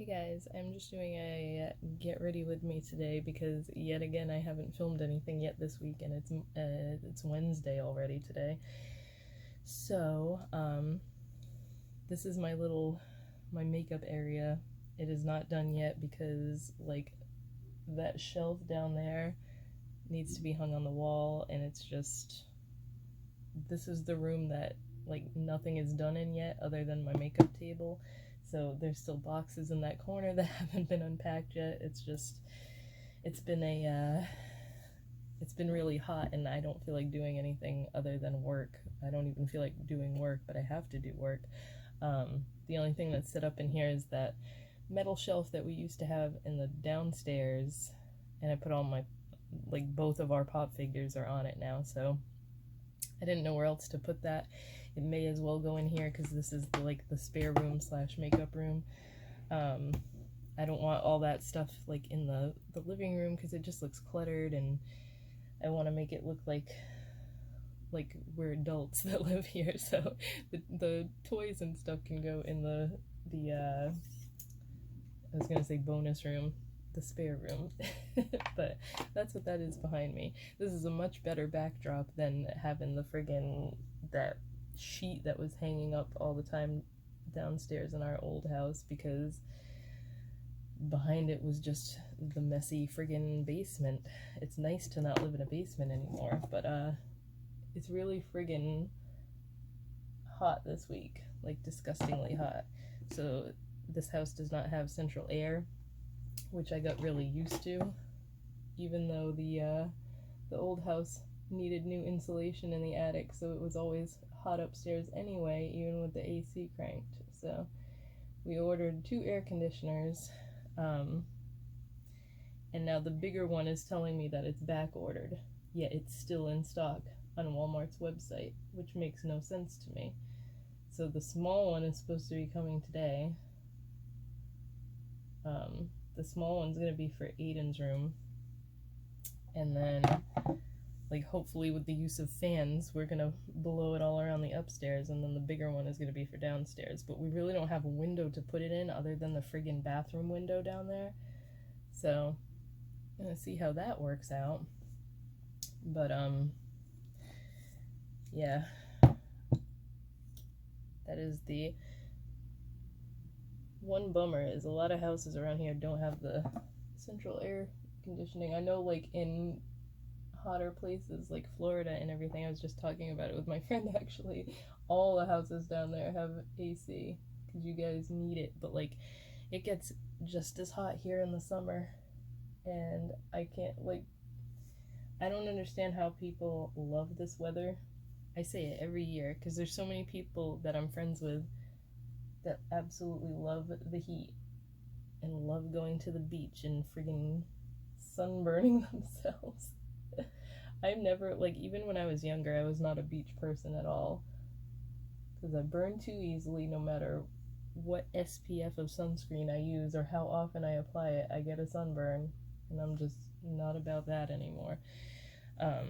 Hey guys, I'm just doing a get ready with me today because yet again I haven't filmed anything yet this week, and it's Wednesday already today. So this is my makeup area. It is not done yet because that shelf down there needs to be hung on the wall, and this is the room that nothing is done in yet other than my makeup table. So there's still boxes in that corner that haven't been unpacked yet. It's been it's been really hot, and I don't feel like doing anything other than work. I don't even feel like doing work, but I have to do work. The only thing that's set up in here is that metal shelf that we used to have in the downstairs, and I put all my both of our pop figures are on it now, so I didn't know where else to put that. It may as well go in here because this is the spare room slash makeup room. I don't want all that stuff in the living room because it just looks cluttered, and I want to make it look like we're adults that live here. So the toys and stuff can go in the I was gonna say bonus room, the spare room. But that's what that is behind me. This is a much better backdrop than having the friggin' that sheet that was hanging up all the time downstairs in our old house, because behind it was just the messy friggin' basement. It's nice to not live in a basement anymore, but it's really friggin' hot this week, disgustingly hot. So this house does not have central air, which I got really used to, even though the old house needed new insulation in the attic, so it was always hot upstairs anyway, even with the AC cranked. So we ordered 2 air conditioners, and now the bigger one is telling me that it's back ordered, yet it's still in stock on Walmart's website, which makes no sense to me. So the small one is supposed to be coming today. The small one's gonna be for Aiden's room, and then hopefully with the use of fans we're gonna blow it all around the upstairs, and then the bigger one is gonna be for downstairs. But we really don't have a window to put it in other than the friggin' bathroom window down there, so I'm gonna see how that works out. But yeah, that is the one bummer, is a lot of houses around here don't have the central air conditioning. I know in hotter places like Florida and everything, I was just talking about it with my friend actually, all the houses down there have AC because you guys need it, but it gets just as hot here in the summer, and I can't I don't understand how people love this weather. I say it every year because there's so many people that I'm friends with that absolutely love the heat and love going to the beach and friggin' sunburning themselves. I've never, even when I was younger, I was not a beach person at all, because I burn too easily. No matter what SPF of sunscreen I use or how often I apply it, I get a sunburn, and I'm just not about that anymore. I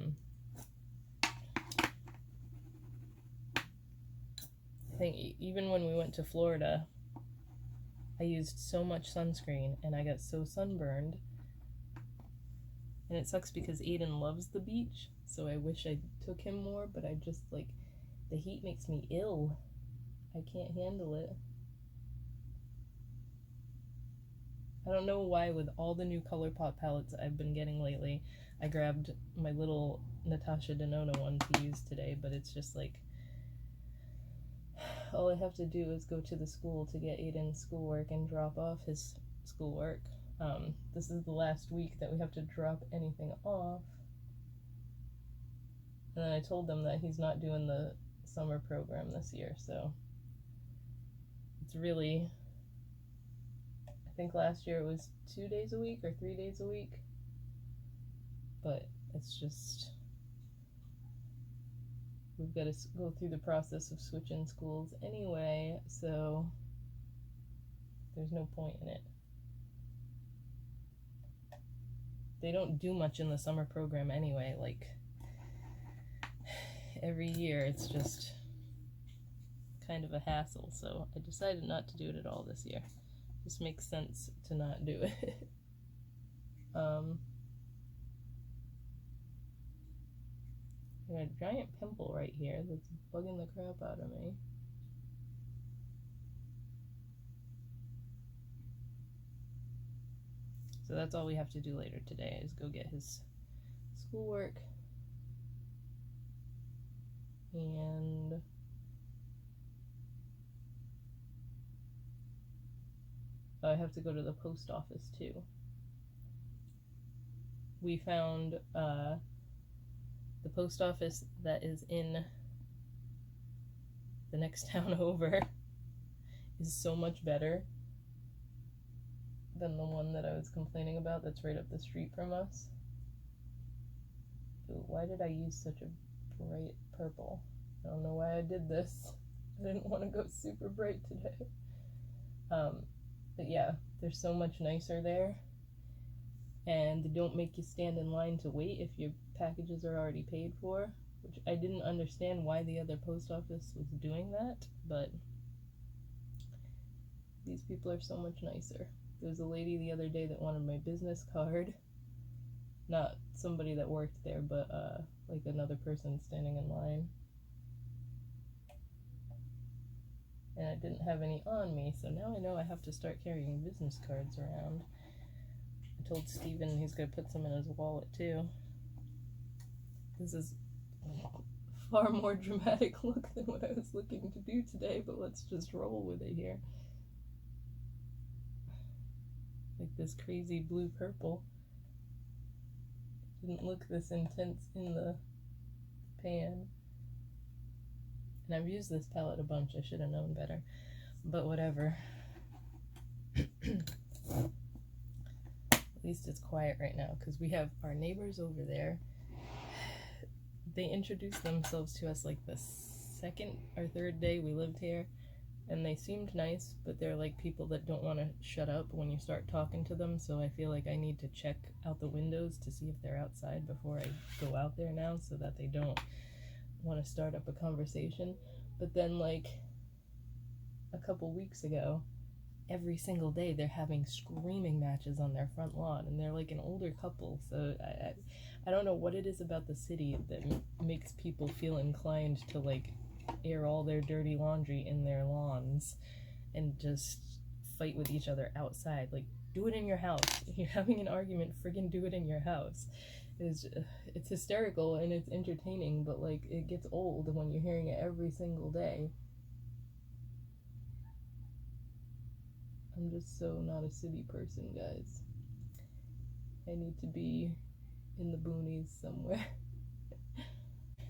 think even when we went to Florida, I used so much sunscreen and I got so sunburned. And it sucks because Aiden loves the beach, so I wish I took him more, but I just the heat makes me ill. I can't handle it. I don't know why, with all the new ColourPop palettes I've been getting lately, I grabbed my little Natasha Denona one to use today, but it's just all I have to do is go to the school to get Aiden's schoolwork and drop off his schoolwork. This is the last week that we have to drop anything off. And then I told them that he's not doing the summer program this year, so it's really, I think last year it was 2 days a week or 3 days a week, but it's just, we've got to go through the process of switching schools anyway, so there's no point in it. They don't do much in the summer program anyway. Every year it's just kind of a hassle, so I decided not to do it at all this year. Just makes sense to not do it. I got a giant pimple right here that's bugging the crap out of me. So that's all we have to do later today is go get his schoolwork. And I have to go to the post office too. We found the post office that is in the next town over is so much better than the one that I was complaining about that's right up the street from us. Ooh, why did I use such a bright purple? I don't know why I did this. I didn't want to go super bright today. But yeah, they're so much nicer there. And they don't make you stand in line to wait if your packages are already paid for, which I didn't understand why the other post office was doing that, but these people are so much nicer. There was a lady the other day that wanted my business card. Not somebody that worked there, but like another person standing in line. And I didn't have any on me, so now I know I have to start carrying business cards around. I told Steven he's going to put some in his wallet too. This is far more dramatic look than what I was looking to do today, but let's just roll with it here. Like this crazy blue-purple. Didn't look this intense in the pan. And I've used this palette a bunch, I should have known better. But whatever. At least it's quiet right now, because we have our neighbors over there. They introduced themselves to us like the second or third day we lived here. And they seemed nice, but they're like people that don't want to shut up when you start talking to them. So I feel like I need to check out the windows to see if they're outside before I go out there now, so that they don't want to start up a conversation. But then like a couple weeks ago, every single day they're having screaming matches on their front lawn, and they're like an older couple. So I don't know what it is about the city that makes people feel inclined to like air all their dirty laundry in their lawns and just fight with each other outside. Like, do it in your house. If you're having an argument, friggin' do it in your house. It's hysterical and it's entertaining, but like it gets old when you're hearing it every single day. I'm just so not a city person, guys. I need to be in the boonies somewhere.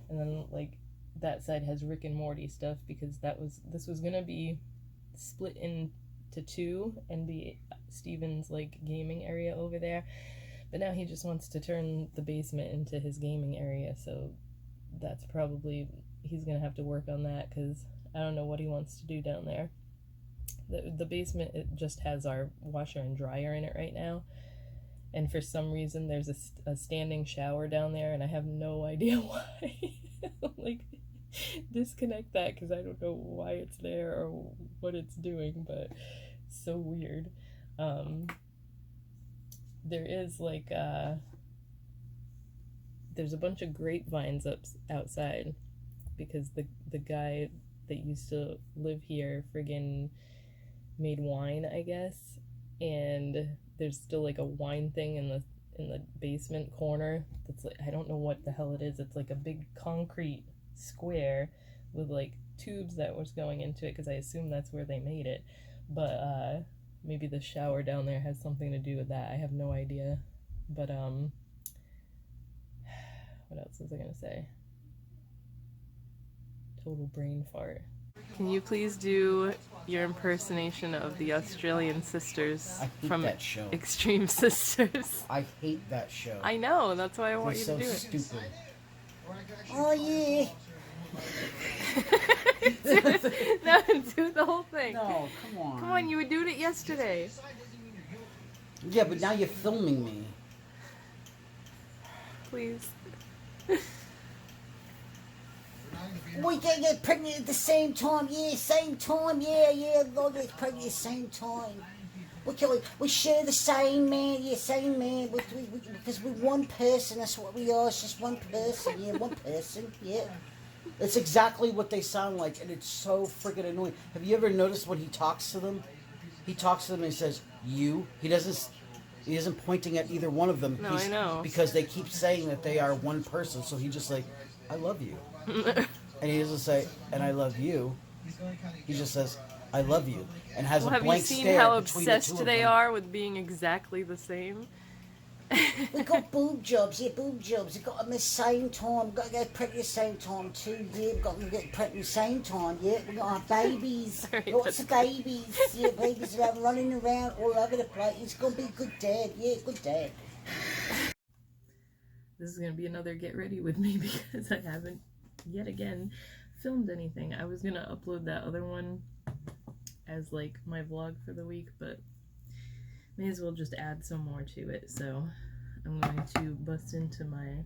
And then like that side has Rick and Morty stuff, because this was gonna be split into two and be Steven's like gaming area over there. But now he just wants to turn the basement into his gaming area, so that's probably, he's gonna have to work on that, because I don't know what he wants to do down there. The basement, it just has our washer and dryer in it right now, and for some reason there's a standing shower down there, and I have no idea why. Like, disconnect that, because I don't know why it's there or what it's doing, but it's so weird. There is like there's a bunch of grapevines outside, because the guy that used to live here friggin' made wine, I guess, and there's still like a wine thing in the basement corner that's like, I don't know what the hell it is. It's like a big concrete square with like tubes that was going into it, because I assume that's where they made it. But maybe the shower down there has something to do with that. I have no idea. But what else was I gonna say? Total brain fart. Can you please do your impersonation of the Australian sisters from that show. Extreme Sisters? I hate that show. I know, that's why I want you so to do it. Stupid. Oh yeah. No, do the whole thing. No, come on. Come on, you were doing it yesterday. Yeah, but now you're filming me. Please. We can get pregnant at the same time. Yeah, same time. Yeah, I'll get pregnant at the same time. We share the same man, yeah, same man. Because we're one person. That's what we are. It's just one person, yeah, one person, yeah. It's exactly what they sound like, and it's so freaking annoying. Have you ever noticed when he talks to them? He talks to them and he says "you." He isn't pointing at either one of them. No, I know. Because they keep saying that they are one person. So he just like, "I love you," and he doesn't say "and I love you." He just says, "I love you," and has a blank stare between the two of them. Have you seen how obsessed they are with being exactly the same? We got boob jobs, yeah, boob jobs. We got them at the same time. We've got to get pregnant at the same time too, yeah. We've got to get pregnant at the same time, yeah. We got our babies, lots of babies, yeah. Babies are running around all over the place. He's gonna be a good dad, yeah, good dad. This is gonna be another get ready with me because I haven't yet again filmed anything. I was gonna upload that other one as like my vlog for the week, but may as well just add some more to it. So I'm going to bust into my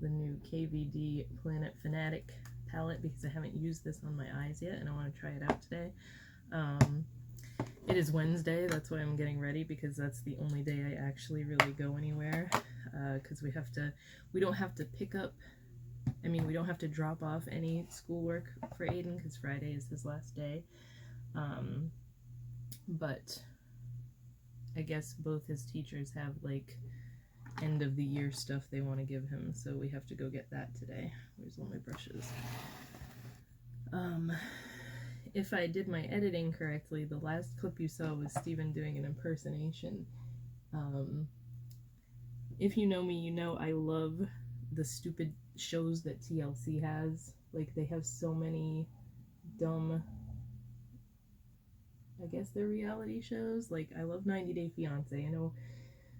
the new KVD Planet Fanatic palette because I haven't used this on my eyes yet and I want to try it out today. It is Wednesday, that's why I'm getting ready, because that's the only day I actually really go anywhere, because we don't have to pick up, we don't have to drop off any schoolwork for Aiden because Friday is his last day. But I guess both his teachers have like end of the year stuff they want to give him, so we have to go get that today. Where's all my brushes? If I did my editing correctly, the last clip you saw was Steven doing an impersonation. If you know me, you know I love the stupid shows that TLC has. Like, they have so many dumb, I guess they're reality shows. Like, I love 90 Day Fiancé. I know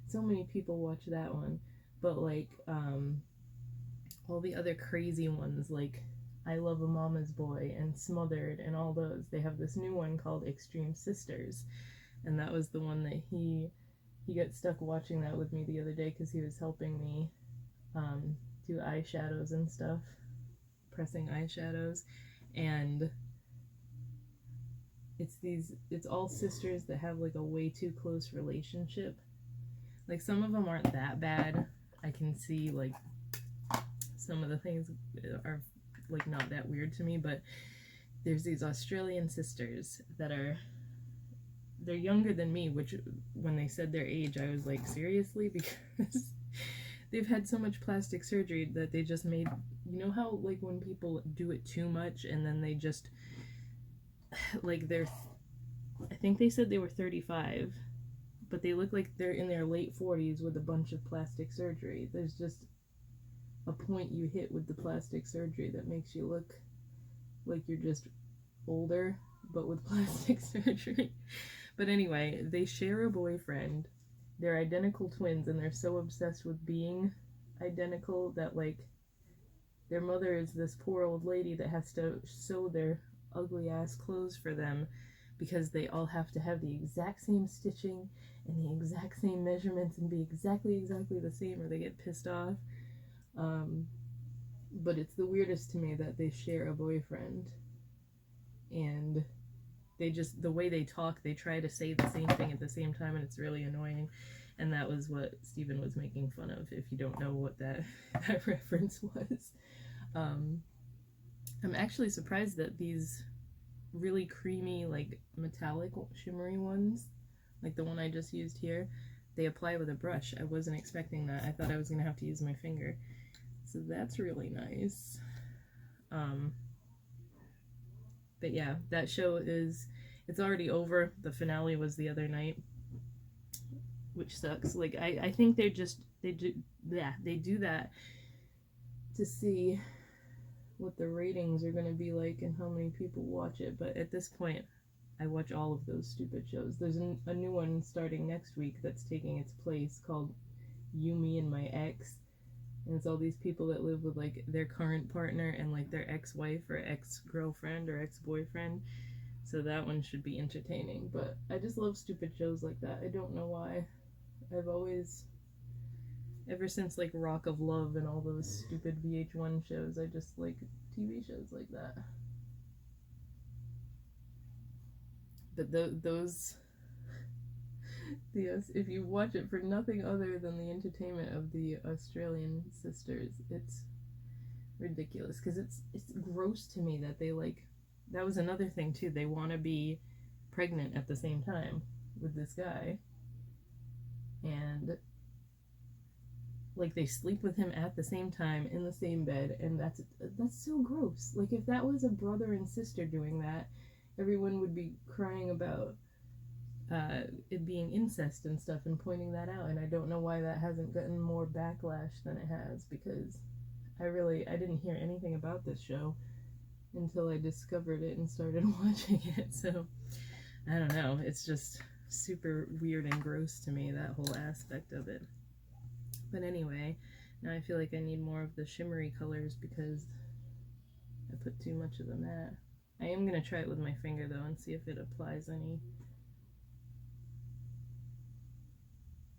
so many people watch that one. But, like, all the other crazy ones, like I Love a Mama's Boy and Smothered and all those, they have this new one called Extreme Sisters. And that was the one that he got stuck watching that with me the other day because he was helping me do eyeshadows and stuff, pressing eyeshadows. And it's all sisters that have like a way too close relationship. Like, some of them aren't that bad. I can see like some of the things are like not that weird to me, but there's these Australian sisters that they're younger than me, which when they said their age I was like, seriously? Because they've had so much plastic surgery that they just made, you know how like when people do it too much and then they just like I think they said they were 35, but they look like they're in their late 40s with a bunch of plastic surgery. There's just a point you hit with the plastic surgery that makes you look like you're just older, but with plastic surgery. But anyway, they share a boyfriend. They're identical twins, and they're so obsessed with being identical that, like, their mother is this poor old lady that has to sew their ugly ass clothes for them because they all have to have the exact same stitching and the exact same measurements and be exactly the same or they get pissed off. But it's the weirdest to me that they share a boyfriend, and they just, the way they talk, they try to say the same thing at the same time, and it's really annoying. And that was what Steven was making fun of, if you don't know what that reference was. I'm actually surprised that these really creamy, like metallic shimmery ones, like the one I just used here, they apply with a brush. I wasn't expecting that. I thought I was gonna have to use my finger. So that's really nice. But yeah, that show it's already over. The finale was the other night, which sucks. Like, I think they do that to see what the ratings are going to be like and how many people watch it. But at this point, I watch all of those stupid shows. There's a new one starting next week that's taking its place called You, Me, and My Ex. And it's all these people that live with like their current partner and like their ex-wife or ex-girlfriend or ex-boyfriend. So that one should be entertaining. But I just love stupid shows like that. I don't know why. I've always, ever since like Rock of Love and all those stupid VH1 shows, I just like TV shows like that. But those Yes, if you watch it for nothing other than the entertainment of the Australian sisters, it's ridiculous because it's gross to me that they like. That was another thing too. They want to be pregnant at the same time with this guy, and like they sleep with him at the same time in the same bed, and that's so gross. Like if that was a brother and sister doing that, everyone would be crying about it being incest and stuff and pointing that out, and I don't know why that hasn't gotten more backlash than it has, because I didn't hear anything about this show until I discovered it and started watching it. So I don't know, it's just super weird and gross to me, that whole aspect of it. But anyway, now I feel like I need more of the shimmery colors because I put too much of the matte. I am going to try it with my finger though and see if it applies any.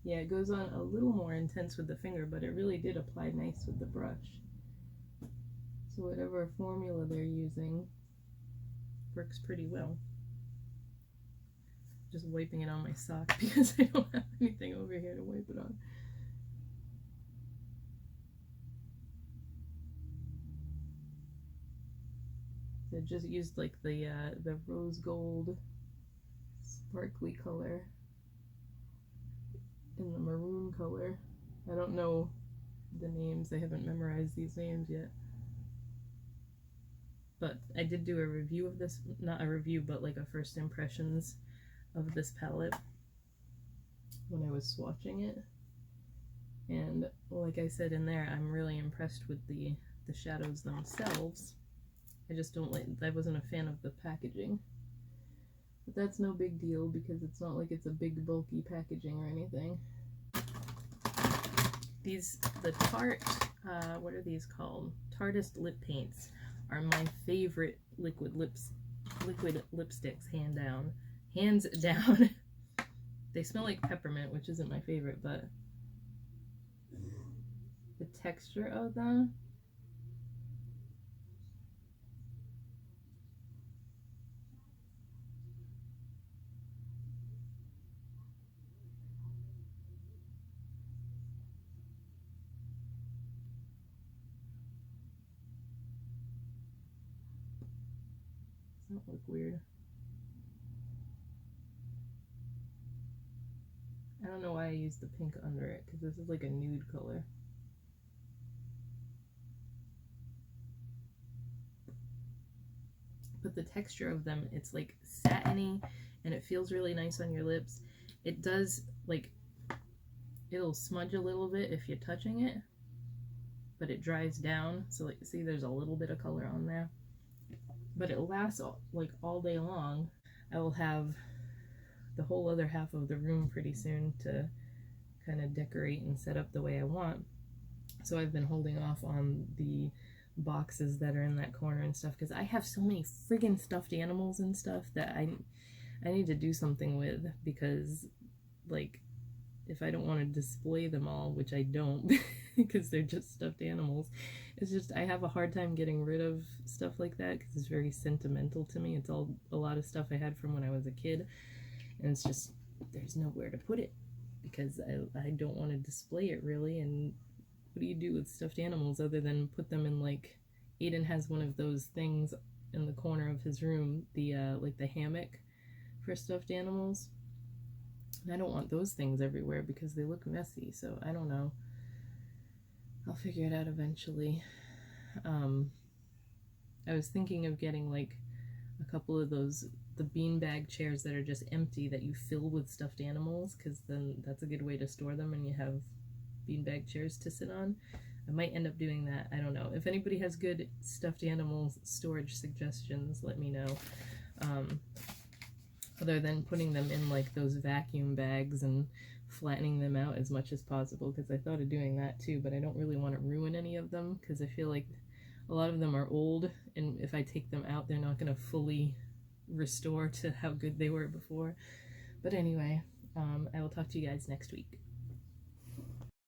Yeah, it goes on a little more intense with the finger, but it really did apply nice with the brush. So whatever formula they're using works pretty well. Just wiping it on my sock because I don't have anything over here to wipe it on. I just used like the rose gold sparkly color in the maroon color. I don't know the names, I haven't memorized these names yet. But I did do a review of this, not a review, but like a first impressions of this palette when I was swatching it. And like I said in there, I'm really impressed with the shadows themselves. I just don't like, I wasn't a fan of the packaging. But that's no big deal because it's not like it's a big bulky packaging or anything. The Tarte, what are these called? Tarteist lip paints are my favorite liquid lipsticks, hands down. They smell like peppermint, which isn't my favorite, but the texture of them, does that look weird? I don't know why I used the pink under it, because this is like a nude color. But the texture of them, it's like satiny, and it feels really nice on your lips. It does, like, it'll smudge a little bit if you're touching it, but it dries down. So like, see, there's a little bit of color on there, but it lasts like all day long. I will have the whole other half of the room pretty soon to kind of decorate and set up the way I want. So I've been holding off on the boxes that are in that corner and stuff because I have so many friggin' stuffed animals and stuff that I need to do something with, because like if I don't want to display them all, which I don't because they're just stuffed animals, it's just I have a hard time getting rid of stuff like that because it's very sentimental to me. It's all a lot of stuff I had from when I was a kid, and it's just there's nowhere to put it because I don't want to display it really. And what do you do with stuffed animals other than put them in, like, Aiden has one of those things in the corner of his room, the like the hammock for stuffed animals, and I don't want those things everywhere because they look messy. So I don't know, I'll figure it out eventually. I was thinking of getting like a couple of those, the beanbag chairs that are just empty that you fill with stuffed animals, because then that's a good way to store them and you have beanbag chairs to sit on. I might end up doing that. I don't know. If anybody has good stuffed animal storage suggestions, let me know. Other than putting them in like those vacuum bags and flattening them out as much as possible, because I thought of doing that too, but I don't really want to ruin any of them because I feel like a lot of them are old, and if I take them out, they're not going to fully restore to how good they were before. But anyway, I will talk to you guys next week.